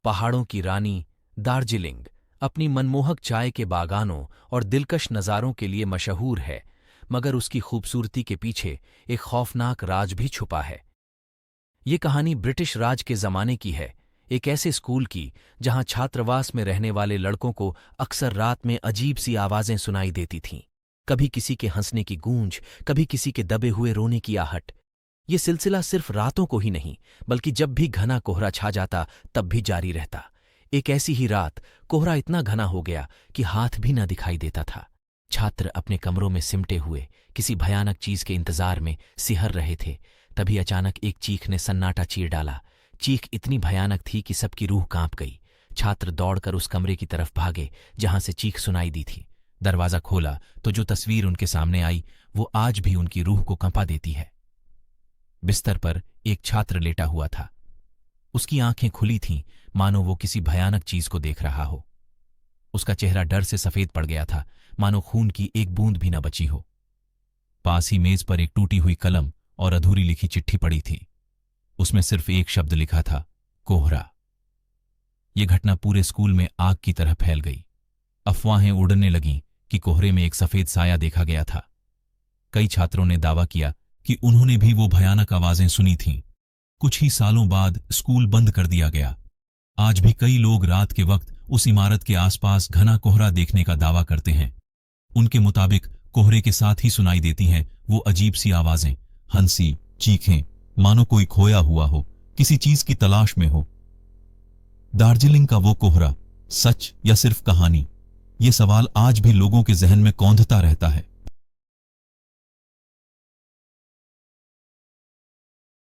पहाड़ों की रानी दार्जिलिंग अपनी मनमोहक चाय के बागानों और दिलकश नज़ारों के लिए मशहूर है, मगर उसकी खूबसूरती के पीछे एक खौफनाक राज भी छुपा है। ये कहानी ब्रिटिश राज के ज़माने की है, एक ऐसे स्कूल की जहां छात्रावास में रहने वाले लड़कों को अक्सर रात में अजीब सी आवाज़ें सुनाई देती थीं। कभी किसी के हंसने की गूंज, कभी किसी के दबे हुए रोने की आहट। ये सिलसिला सिर्फ रातों को ही नहीं, बल्कि जब भी घना कोहरा छा जाता तब भी जारी रहता। एक ऐसी ही रात कोहरा इतना घना हो गया कि हाथ भी न दिखाई देता था। छात्र अपने कमरों में सिमटे हुए किसी भयानक चीज के इंतजार में सिहर रहे थे। तभी अचानक एक चीख ने सन्नाटा चीर डाला। चीख इतनी भयानक थी कि सबकी रूह कांप गई। छात्र दौड़कर उस कमरे की तरफ भागे जहां से चीख सुनाई दी थी। दरवाजा खोला तो जो तस्वीर उनके सामने आई वो आज भी उनकी रूह को कंपा देती है। बिस्तर पर एक छात्र लेटा हुआ था। उसकी आंखें खुली थीं, मानो वो किसी भयानक चीज को देख रहा हो। उसका चेहरा डर से सफेद पड़ गया था, मानो खून की एक बूंद भी न बची हो। पास ही मेज पर एक टूटी हुई कलम और अधूरी लिखी चिट्ठी पड़ी थी। उसमें सिर्फ एक शब्द लिखा था, कोहरा। यह घटना पूरे स्कूल में आग की तरह फैल गई। अफवाहें उड़ने लगीं कि कोहरे में एक सफेद साया देखा गया था। कई छात्रों ने दावा किया कि उन्होंने भी वो भयानक आवाजें सुनी थीं। कुछ ही सालों बाद स्कूल बंद कर दिया गया। आज भी कई लोग रात के वक्त उस इमारत के आसपास घना कोहरा देखने का दावा करते हैं। उनके मुताबिक कोहरे के साथ ही सुनाई देती हैं वो अजीब सी आवाजें, हंसी, चीखें, मानो कोई खोया हुआ हो, किसी चीज की तलाश में हो। दार्जिलिंग का वो कोहरा सच या सिर्फ कहानी? ये सवाल आज भी लोगों के जहन में कौंधता रहता है।